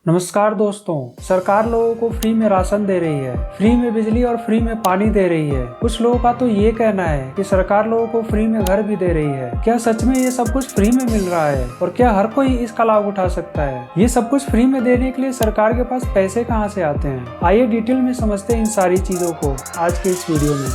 नमस्कार दोस्तों, सरकार लोगों को फ्री में राशन दे रही है, फ्री में बिजली और फ्री में पानी दे रही है। कुछ लोगों का तो ये कहना है कि सरकार लोगों को फ्री में घर भी दे रही है। क्या सच में ये सब कुछ फ्री में मिल रहा है और क्या हर कोई इसका लाभ उठा सकता है? ये सब कुछ फ्री में देने के लिए सरकार के पास पैसे कहाँ से आते हैं? आइए डिटेल में समझते हैं इन सारी चीजों को आज के इस वीडियो में।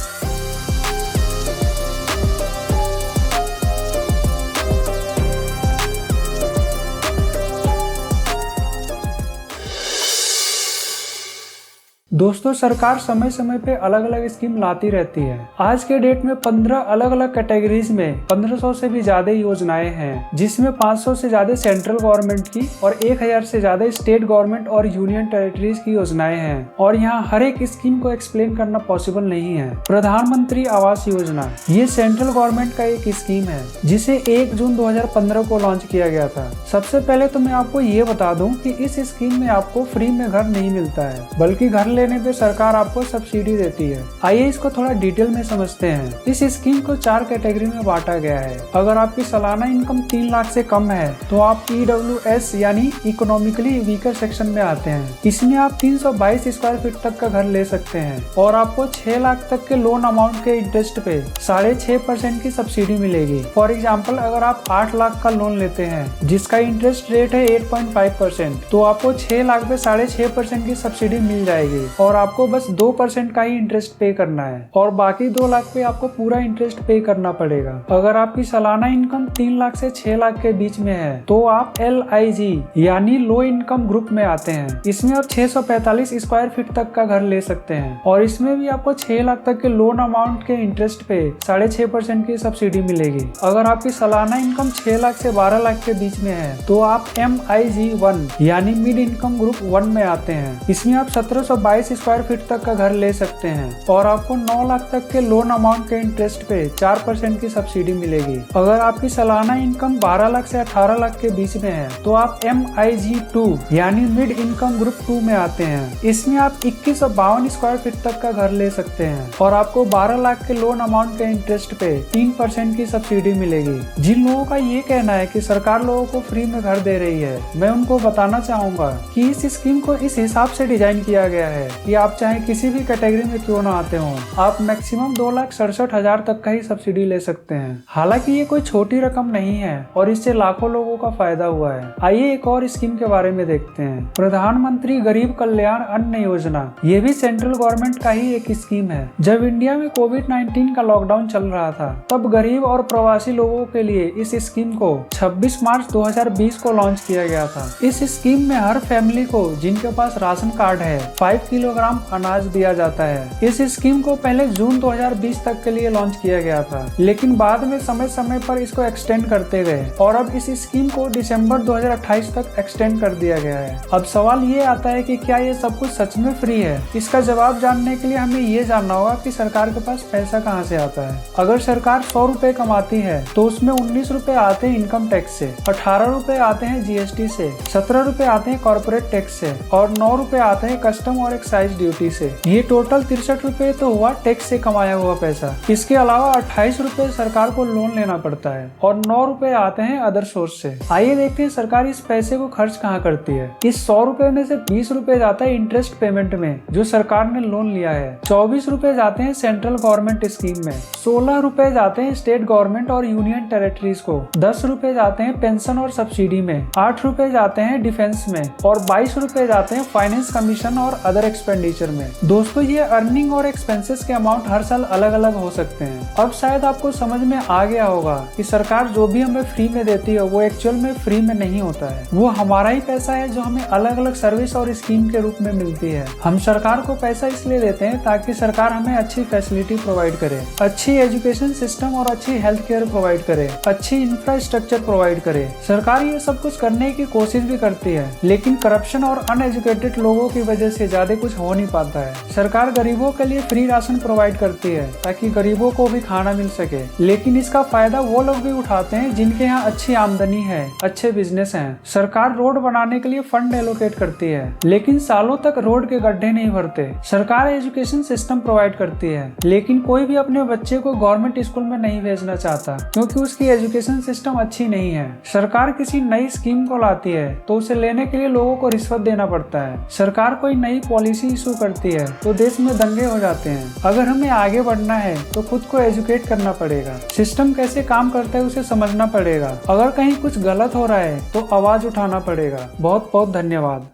दोस्तों, सरकार समय समय पे अलग अलग स्कीम लाती रहती है। आज के डेट में 15 अलग अलग कैटेगरीज में 1500 से भी ज्यादा योजनाएं हैं, जिसमें 500 से ज्यादा सेंट्रल गवर्नमेंट की और 1000 से ज्यादा स्टेट गवर्नमेंट और यूनियन टेरिटरीज की योजनाएं हैं। और यहाँ हर एक स्कीम को एक्सप्लेन करना पॉसिबल नहीं है। प्रधानमंत्री आवास योजना ये सेंट्रल गवर्नमेंट का एक स्कीम है, जिसे 1 जून 2015 को लॉन्च किया गया था। सबसे पहले तो मैं आपको ये बता दूं कि इस स्कीम में आपको फ्री में घर नहीं मिलता है, बल्कि घर लेने पे सरकार आपको सब्सिडी देती है। आइए इसको थोड़ा डिटेल में समझते हैं। इस स्कीम को 4 कैटेगरी में बांटा गया है। अगर आपकी सालाना इनकम 3 लाख से कम है तो आप EWS यानी इकोनॉमिकली वीकर सेक्शन में आते हैं। इसमें आप 322 स्क्वायर फीट तक का घर ले सकते हैं और आपको 6 लाख तक के लोन अमाउंट के इंटरेस्ट पे 6.5% की सब्सिडी मिलेगी। फॉर एग्जाम्पल, अगर आप 8 लाख का लोन लेते हैं जिसका इंटरेस्ट रेट है 8.5%, तो आपको 6 लाख पे 6.5% की सब्सिडी मिल जाएगी और आपको बस 2% का ही इंटरेस्ट पे करना है और बाकी 2 लाख पे आपको पूरा इंटरेस्ट पे करना पड़ेगा। अगर आपकी सालाना इनकम 3 लाख से 6 लाख के बीच में है तो आप LIG यानी लो इनकम ग्रुप में आते हैं। इसमें आप 645 स्क्वायर फीट तक का घर ले सकते हैं और इसमें भी आपको 6 लाख तक के लोन अमाउंट के इंटरेस्ट पे 6.5% की सब्सिडी मिलेगी। अगर आपकी सालाना इनकम 6 लाख से 12 लाख के बीच में है तो आप MIG 1 यानी मिड इनकम ग्रुप 1 में आते हैं। इसमें आप 1722 स्क्वायर फीट तक का घर ले सकते हैं और आपको 9 लाख तक के लोन अमाउंट के इंटरेस्ट पे 4% की सब्सिडी मिलेगी। अगर आपकी सालाना इनकम 12 लाख से 18 लाख के बीच में है तो आप MIG 2 यानी मिड इनकम ग्रुप 2 में आते हैं। इसमें आप 2152 स्क्वायर फीट तक का घर ले सकते हैं और आपको 12 लाख के लोन अमाउंट के इंटरेस्ट पे 3% की सब्सिडी मिलेगी। जिन लोगों का ये कहना है कि सरकार लोगों को फ्री में घर दे रही है, मैं उनको बताना चाहूंगा कि इस स्कीम को इस हिसाब से डिजाइन किया गया है कि आप चाहे किसी भी कैटेगरी में क्यों ना आते हो, आप मैक्सिमम 2,67,000 तक का ही सब्सिडी ले सकते हैं। हालांकि ये कोई छोटी रकम नहीं है और इससे लाखों लोगों का फायदा हुआ है। आइए एक और स्कीम के बारे में देखते हैं। प्रधानमंत्री गरीब कल्याण अन्न योजना ये भी सेंट्रल गवर्नमेंट का ही एक स्कीम है। जब इंडिया में कोविड-19 का लॉकडाउन चल रहा था, तब गरीब और प्रवासी लोगों के लिए इस स्कीम को 26 मार्च 2020 को लॉन्च किया गया था। इस स्कीम में हर फैमिली को जिनके पास राशन कार्ड है 5 किलोग्राम अनाज दिया जाता है। इस स्कीम को पहले जून 2020 तक के लिए लॉन्च किया गया था, लेकिन बाद में समय समय पर इसको एक्सटेंड करते गए और अब इस स्कीम को दिसंबर 2028 तक एक्सटेंड कर दिया गया है। अब सवाल ये आता है कि क्या ये सब कुछ सच में फ्री है? इसका जवाब जानने के लिए हमें ये जानना होगा कि सरकार के पास पैसा कहाँ से आता है। अगर सरकार 100 रुपए कमाती है तो उसमें 19 रुपए आते हैं इनकम टैक्स से, 18 रुपए आते हैं GST से, 17 रुपए आते हैं कॉर्पोरेट टैक्स से और 9 रुपए आते हैं कस्टम और एक्साइज ड्यूटी से। ये टोटल 63 रुपए तो हुआ टैक्स से कमाया हुआ पैसा। इसके अलावा 28 रुपए सरकार को लोन लेना पड़ता है और 9 रुपए आते हैं अदर सोर्स से। आइए देखते हैं सरकार इस पैसे को खर्च कहाँ करती है। इस 100 रुपए में से 20 रुपए जाता है इंटरेस्ट पेमेंट में जो सरकार ने लोन लिया है, 24 रुपए जाते हैं सेंट्रल गवर्नमेंट स्कीम में, 16 रुपए जाते हैं स्टेट गवर्नमेंट और यूनियन टेरिटरीज को, 10 रुपए जाते हैं पेंशन और सब्सिडी में, 8 रुपए जाते हैं डिफेंस में और 22 रुपए जाते हैं फाइनेंस कमीशन और अदर एक्सपेंडिचर में। दोस्तों, ये अर्निंग और एक्सपेंसेस के अमाउंट हर साल अलग अलग हो सकते हैं। अब शायद आपको समझ में आ गया होगा कि सरकार जो भी हमें फ्री में देती है वो एक्चुअल में फ्री में नहीं होता है। वो हमारा ही पैसा है जो हमें अलग अलग सर्विस और स्कीम के रूप में मिलती है। हम सरकार को पैसा इसलिए देते हैं ताकि सरकार हमें अच्छी फैसिलिटी प्रोवाइड करे, अच्छी एजुकेशन सिस्टम और अच्छी हेल्थ केयर प्रोवाइड करे, अच्छी इंफ्रास्ट्रक्चर प्रोवाइड करे। सरकार ये सब कुछ करने की कोशिश भी करती है, लेकिन करप्शन और अनएजुकेटेड लोगों की वजह से ज्यादा कुछ हो नहीं पाता है। सरकार गरीबों के लिए फ्री राशन प्रोवाइड करती है ताकि गरीबों को भी खाना मिल सके, लेकिन इसका फायदा वो लोग भी उठाते हैं जिनके यहाँ अच्छी आमदनी है, अच्छे बिजनेस हैं। सरकार रोड बनाने के लिए फंड एलोकेट करती है, लेकिन सालों तक रोड के गड्ढे नहीं भरते। सरकार एजुकेशन सिस्टम प्रोवाइड करती है, लेकिन कोई भी अपने बच्चे को गवर्नमेंट स्कूल में नहीं भेजना चाहता क्योंकि उसकी एजुकेशन सिस्टम अच्छी नहीं है। सरकार किसी नई स्कीम को लाती है तो उसे लेने के लिए लोगों को रिश्वत देना पड़ता है। सरकार कोई नई पॉलिसी इशू करती है तो देश में दंगे हो जाते हैं। अगर हमें आगे बढ़ना है तो खुद को एजुकेट करना पड़ेगा, सिस्टम कैसे काम करता है उसे समझना पड़ेगा। अगर कहीं कुछ गलत हो रहा है तो आवाज उठाना पड़ेगा। बहुत बहुत धन्यवाद।